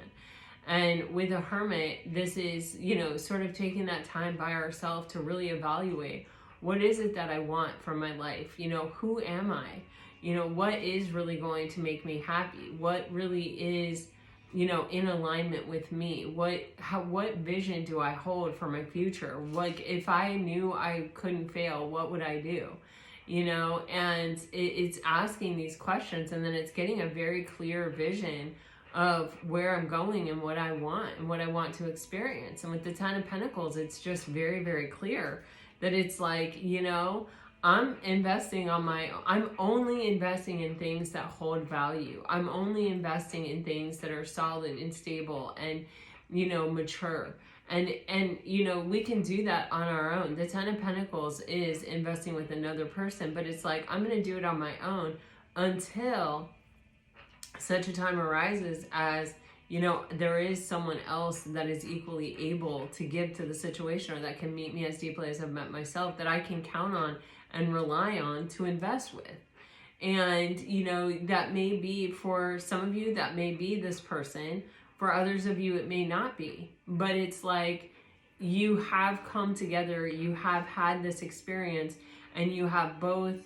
And with a Hermit, this is, you know, sort of taking that time by ourselves to really evaluate, what is it that I want from my life? You know, who am I? You know, what is really going to make me happy? What really is, you know, in alignment with me? What vision do I hold for my future? Like, if I knew I couldn't fail, what would I do? You know, and it's asking these questions, and then it's getting a very clear vision of where I'm going and what I want and what I want to experience. And with the Ten of Pentacles, it's just very, very clear that it's like, you know, I'm only investing in things that hold value. I'm only investing in things that are solid and stable and, you know, mature. And you know, we can do that on our own. The Ten of Pentacles is investing with another person, but it's like, I'm going to do it on my own, until such a time arises as, you know, there is someone else that is equally able to give to the situation, or that can meet me as deeply as I've met myself, that I can count on and rely on to invest with. And, you know, that may be, for some of you, that may be this person. For others of you, it may not be. But it's like, you have come together, you have had this experience, and you have both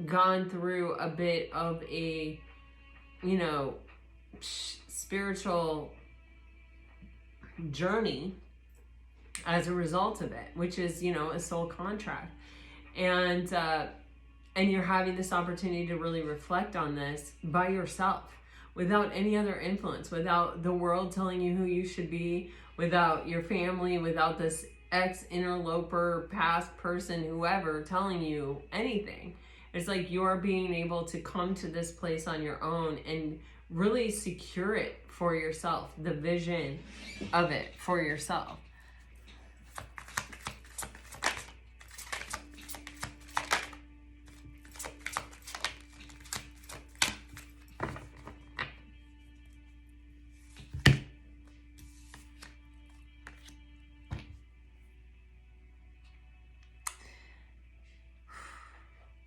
gone through a bit of a, you know, spiritual journey as a result of it, which is, you know, a soul contract. And you're having this opportunity to really reflect on this by yourself, without any other influence, without the world telling you who you should be, without your family, without this ex-interloper, past person, whoever telling you anything. It's like you're being able to come to this place on your own and really secure it for yourself, the vision of it for yourself.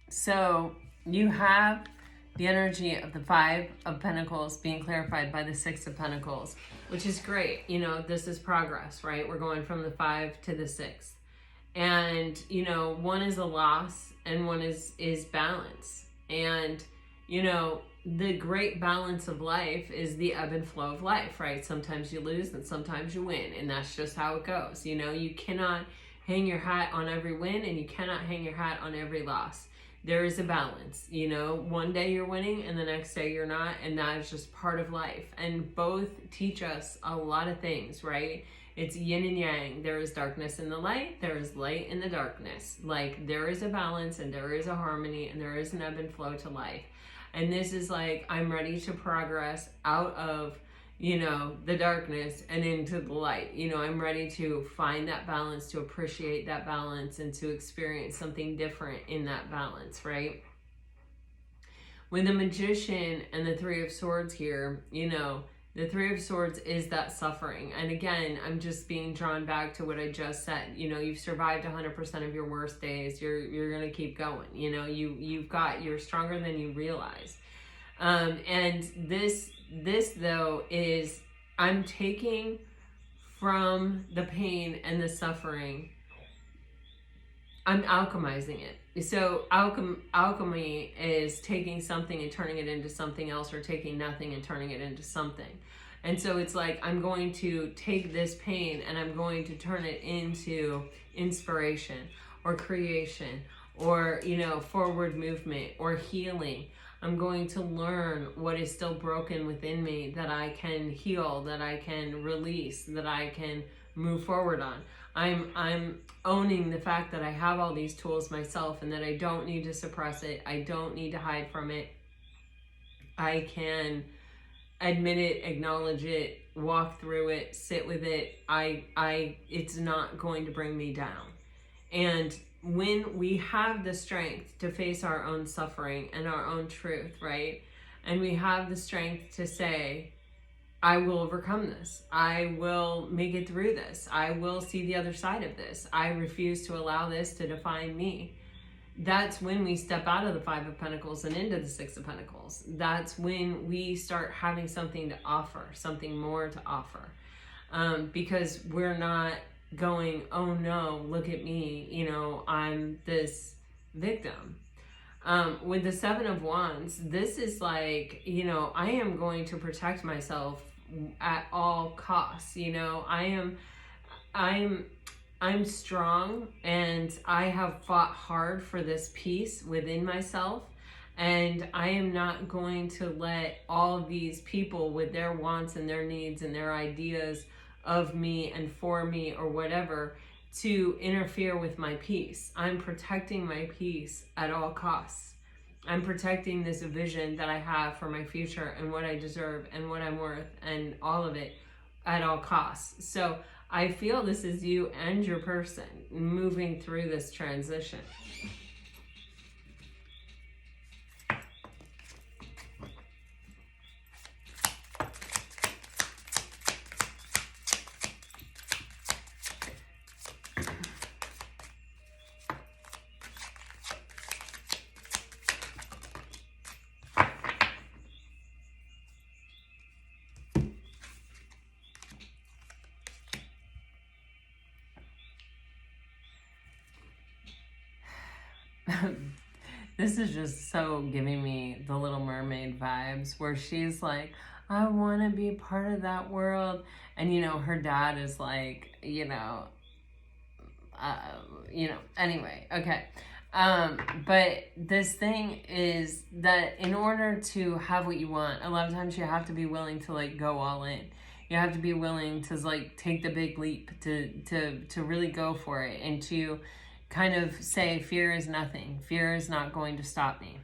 So you have the energy of the Five of Pentacles being clarified by the Six of Pentacles, which is great. You know, this is progress, right? We're going from the 5 to the 6. And, you know, one is a loss and one is balance. And, you know, the great balance of life is the ebb and flow of life, right? Sometimes you lose and sometimes you win. And that's just how it goes. You know, you cannot hang your hat on every win and you cannot hang your hat on every loss. There is a balance, you know, one day you're winning and the next day you're not, and that is just part of life. And both teach us a lot of things, right? It's yin and yang. There is darkness in the light, there is light in the darkness. Like, there is a balance and there is a harmony and there is an ebb and flow to life. And this is like, I'm ready to progress out of, you know, the darkness and into the light. You know, I'm ready to find that balance, to appreciate that balance, and to experience something different in that balance, right? With the Magician and the Three of Swords here, you know, the Three of Swords is that suffering. And again, I'm just being drawn back to what I just said. You know, you've survived 100% of your worst days. You're going to keep going. You know, you're stronger than you realize. And this though is, I'm taking from the pain and the suffering, I'm alchemizing it. So alchemy is taking something and turning it into something else, or taking nothing and turning it into something. And so it's like, I'm going to take this pain and I'm going to turn it into inspiration or creation, or, you know, forward movement or healing. I'm going to learn what is still broken within me that I can heal, that I can release, that I can move forward on. I'm owning the fact that I have all these tools myself and that I don't need to suppress it. I don't need to hide from it. I can admit it, acknowledge it, walk through it, sit with it. It's not going to bring me down. And when we have the strength to face our own suffering and our own truth, right? And we have the strength to say, I will overcome this. I will make it through this. I will see the other side of this. I refuse to allow this to define me. That's when we step out of the Five of Pentacles and into the Six of Pentacles. That's when we start having something to offer, something more to offer. Because we're not going, oh no, look at me, you know, I'm this victim. With the Seven of Wands, this is like, you know, I am going to protect myself at all costs. You know, I'm strong, and I have fought hard for this peace within myself. And I am not going to let all of these people with their wants and their needs and their ideas of me and for me or whatever to interfere with my peace. I'm protecting my peace at all costs. I'm protecting this vision that I have for my future and what I deserve and what I'm worth and all of it at all costs. So I feel this is you and your person moving through this transition. This is just so giving me the Little Mermaid vibes, where she's like, I want to be part of that world. And, you know, her dad is like, anyway, okay. But this thing is that in order to have what you want, a lot of times you have to be willing to like go all in. You have to be willing to like take the big leap, to really go for it, and to kind of say fear is nothing. Fear is not going to stop me.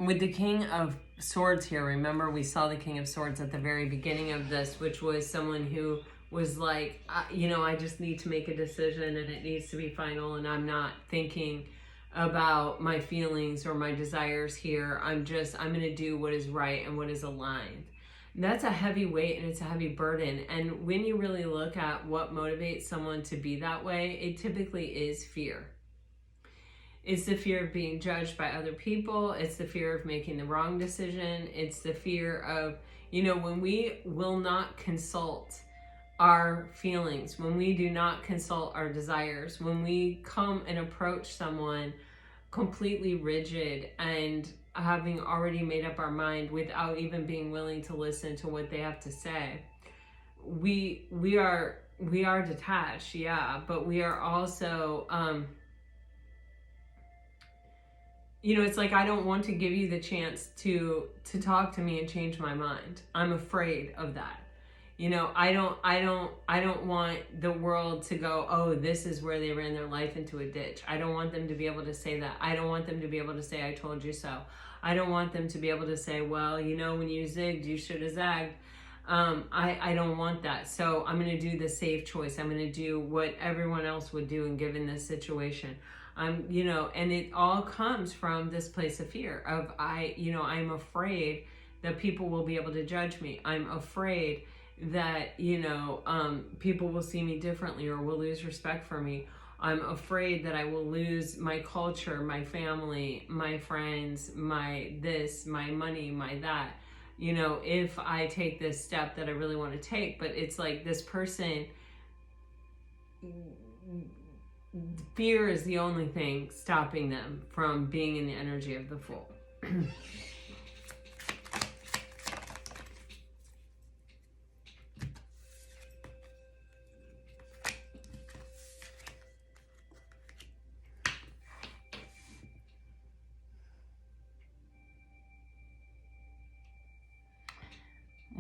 With the King of Swords here, remember we saw the King of Swords at the very beginning of this, which was someone who was like, I just need to make a decision and it needs to be final, and I'm not thinking about my feelings or my desires here. I'm going to do what is right and what is aligned. That's a heavy weight and it's a heavy burden. And when you really look at what motivates someone to be that way, it typically is fear. It's the fear of being judged by other people. It's the fear of making the wrong decision. It's the fear of, when we will not consult our feelings, when we do not consult our desires, when we come and approach someone completely rigid and having already made up our mind without even being willing to listen to what they have to say, we are detached, yeah, but we are also it's like, I don't want to give you the chance to talk to me and change my mind. I'm afraid of that. I don't want the world to go, oh, this is where they ran their life into a ditch. I don't want them to be able to say that. I don't want them to be able to say, I told you so. I don't want them to be able to say, well, when you zigged, you should have zagged. I don't want that. So I'm going to do the safe choice. I'm going to do what everyone else would do given this situation. And it all comes from this place of fear of, I'm afraid that people will be able to judge me. I'm afraid that, people will see me differently or will lose respect for me. I'm afraid that I will lose my culture, my family, my friends, my this, my money, my that, if I take this step that I really want to take. But it's like this person, fear is the only thing stopping them from being in the energy of the Fool.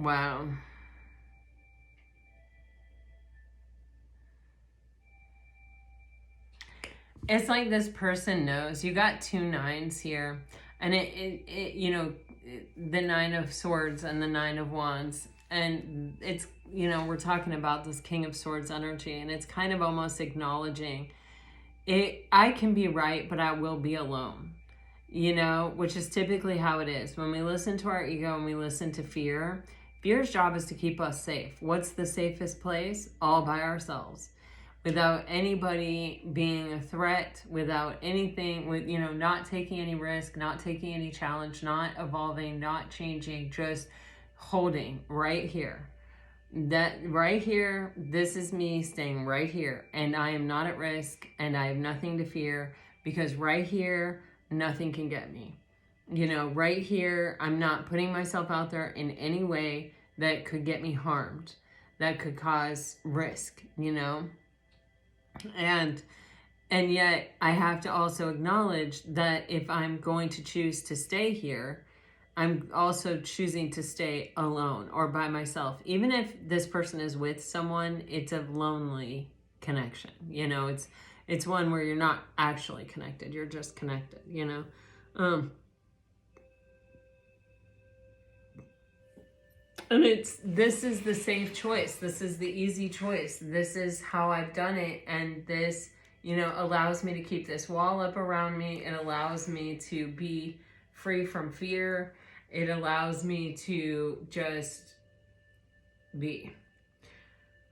Wow. It's like this person knows. You got 2 9s here, and the 9 of Swords and the 9 of Wands, and it's, we're talking about this King of Swords energy, and it's kind of almost acknowledging it. I can be right, but I will be alone. Which is typically how it is when we listen to our ego and we listen to fear. Fear's job is to keep us safe. What's the safest place? All by ourselves, without anybody being a threat, without anything, with not taking any risk, not taking any challenge, not evolving, not changing, just holding right here. That right here, this is me staying right here, and I am not at risk, and I have nothing to fear, because right here, nothing can get me. Right here, I'm not putting myself out there in any way that could get me harmed, that could cause risk, And yet I have to also acknowledge that if I'm going to choose to stay here, I'm also choosing to stay alone or by myself. Even if this person is with someone, it's a lonely connection. It's one where you're not actually connected. You're just connected, And this is the safe choice. This is the easy choice. This is how I've done it. And this, allows me to keep this wall up around me. It allows me to be free from fear. It allows me to just be.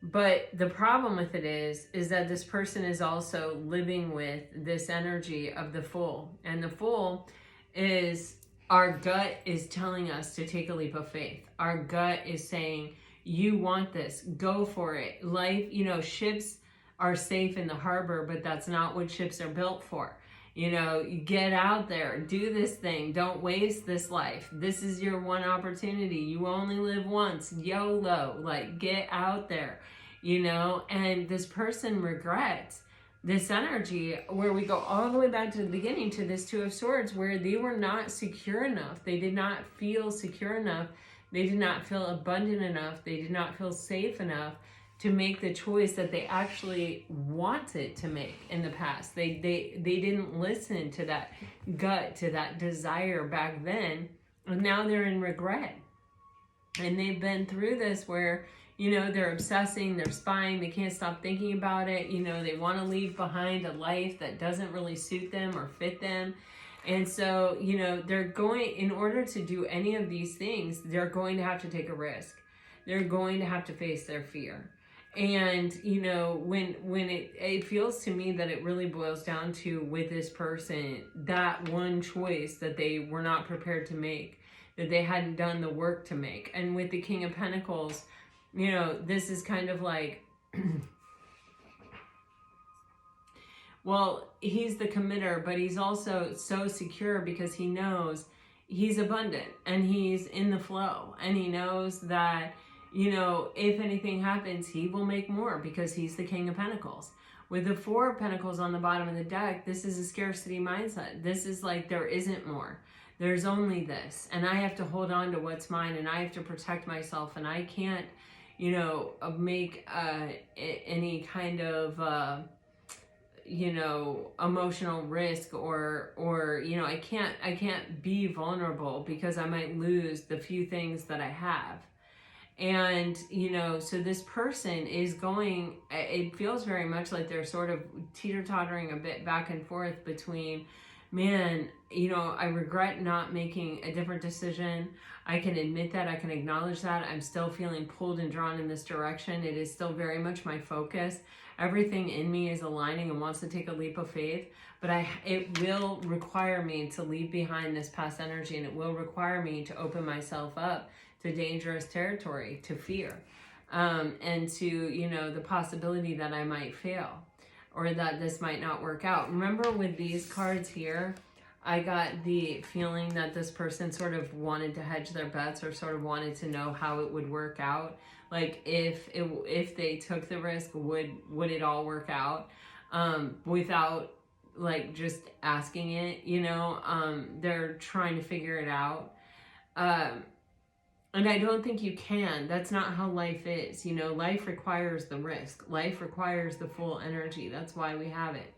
But the problem with it is that this person is also living with this energy of the Fool. And the Fool is, our gut is telling us to take a leap of faith. Our gut is saying, You want this. Go for it. Life, you know, ships are safe in the harbor, but that's not what ships are built for. You know, get out there, do this thing. Don't waste this life. This is your one opportunity. You only live once. YOLO. Like, get out there, you know. And this person regrets this energy, where we go all the way back to the beginning, to this Two of Swords, where they were not secure enough. They did not feel secure enough. They did not feel abundant enough. They did not feel safe enough to make the choice that they actually wanted to make in the past. They didn't listen to that gut, to that desire back then. And now they're in regret. And they've been through this where, you know, they're obsessing, they're spying, they can't stop thinking about it. You know, they want to leave behind a life that doesn't really suit them or fit them. And so, you know, they're going, in order to do any of these things, they're going to have to take a risk. They're going to have to face their fear. And, you know, when it feels to me that it really boils down to, with this person, that one choice that they were not prepared to make, that they hadn't done the work to make. And with the King of Pentacles, you know, this is kind of like, well, he's the committer, but he's also so secure because he knows he's abundant and he's in the flow. And he knows that, you know, if anything happens, he will make more because he's the King of Pentacles. With the Four of Pentacles on the bottom of the deck, this is a scarcity mindset. This is like, there isn't more. There's only this. And I have to hold on to what's mine, and I have to protect myself, and I can't, you know, make any kind of, you know, emotional risk, or, you know, I can't be vulnerable because I might lose the few things that I have. And, you know, so this person is going, it feels very much like they're sort of teeter-tottering a bit back and forth between, man, you know, I regret not making a different decision. I can admit that, I can acknowledge that. I'm still feeling pulled and drawn in this direction. It is still very much my focus. Everything in me is aligning and wants to take a leap of faith, but it will require me to leave behind this past energy, and it will require me to open myself up to dangerous territory, to fear, and to, you know, the possibility that I might fail, or that this might not work out. Remember, with these cards here, I got the feeling that this person sort of wanted to hedge their bets, or sort of wanted to know how it would work out. Like, if they took the risk, would it all work out, without, like, just asking it, you know? They're trying to figure it out. And I don't think you can. That's not how life is. You know, life requires the risk. Life requires the full energy. That's why we have it.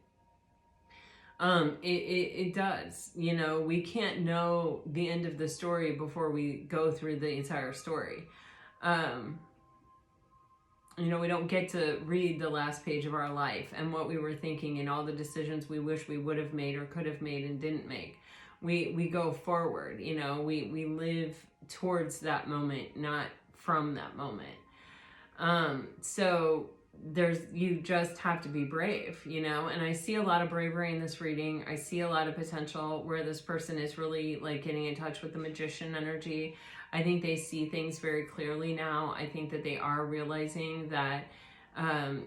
It does. You know, we can't know the end of the story before we go through the entire story. You know, we don't get to read the last page of our life and what we were thinking and all the decisions we wish we would have made or could have made and didn't make. We go forward, you know, we live towards that moment, not from that moment. So you just have to be brave, you know, and I see a lot of bravery in this reading. I see a lot of potential where this person is really, like, getting in touch with the Magician energy. I think they see things very clearly now. I think that they are realizing that,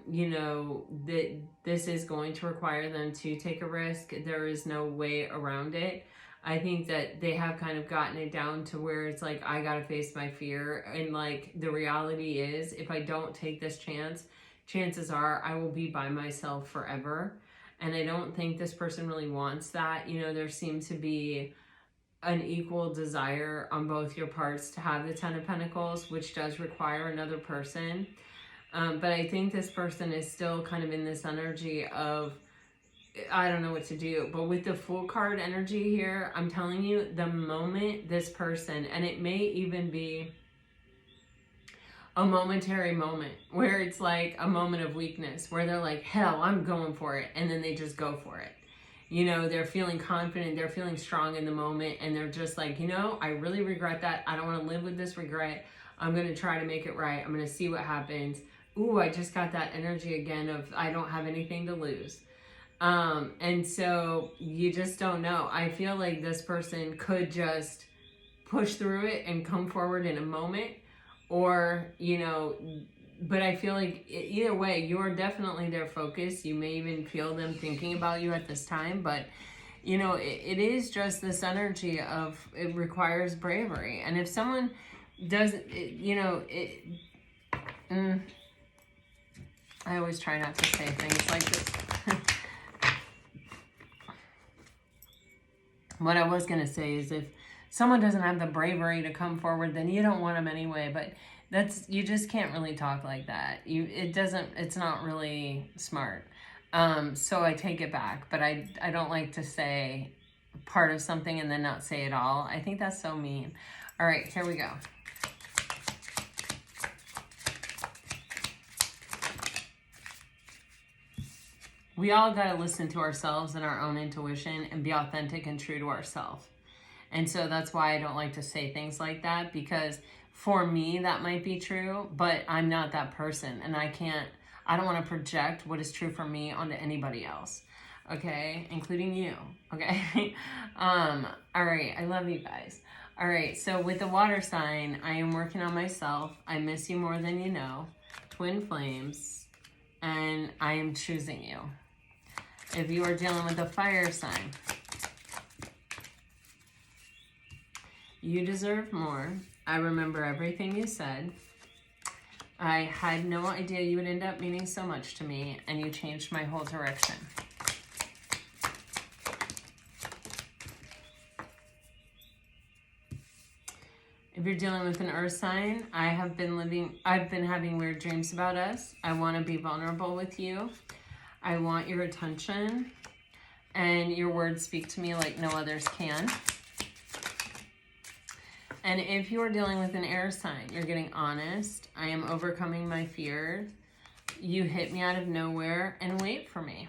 you know, that this is going to require them to take a risk. There is no way around it. I think that they have kind of gotten it down to where it's like, I gotta face my fear. And, like, the reality is, if I don't take this chance, chances are I will be by myself forever. And I don't think this person really wants that. You know, there seems to be an equal desire on both your parts to have the Ten of Pentacles, which does require another person. But I think this person is still kind of in this energy of, I don't know what to do. But with the Fool card energy here, I'm telling you, the moment this person, and it may even be a momentary moment where it's like a moment of weakness, where they're like, hell, I'm going for it. And then they just go for it. You know, they're feeling confident, they're feeling strong in the moment, and they're just like, you know, I really regret that. I don't want to live with this regret. I'm going to try to make it right. I'm going to see what happens. Ooh, I just got that energy again of, I don't have anything to lose. And so you just don't know. I feel like this person could just push through it and come forward in a moment, or, you know, but I feel like either way, you're definitely their focus. You may even feel them thinking about you at this time, but you know, it is just this energy of, it requires bravery. And if someone doesn't, you know, I always try not to say things like this. What I was going to say is, if someone doesn't have the bravery to come forward, then you don't want them anyway. But that's, you just can't really talk like that. It's not really smart. So I take it back, but I don't like to say part of something and then not say it all. I think that's so mean. All right, here we go. We all got to listen to ourselves and our own intuition and be authentic and true to ourselves. And so that's why I don't like to say things like that, because for me, that might be true, but I'm not that person. And I don't want to project what is true for me onto anybody else. Okay. Including you. Okay. All right. I love you guys. All right. So with the water sign, I am working on myself. I miss you more than you know. Twin flames. And I am choosing you. If you are dealing with a fire sign, you deserve more. I remember everything you said. I had no idea you would end up meaning so much to me, and you changed my whole direction. If you're dealing with an earth sign, I've been having weird dreams about us. I want to be vulnerable with you. I want your attention, and your words speak to me like no others can. And if you are dealing with an air sign, you're getting honest. I am overcoming my fear. You hit me out of nowhere and wait for me.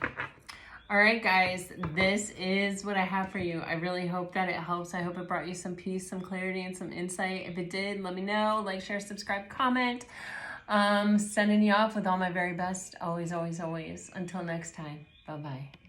All right, guys, this is what I have for you. I really hope that it helps. I hope it brought you some peace, some clarity, and some insight. If it did, let me know. Like, share, subscribe, comment. Sending you off with all my very best. Always, always, always. Until next time. Bye-bye.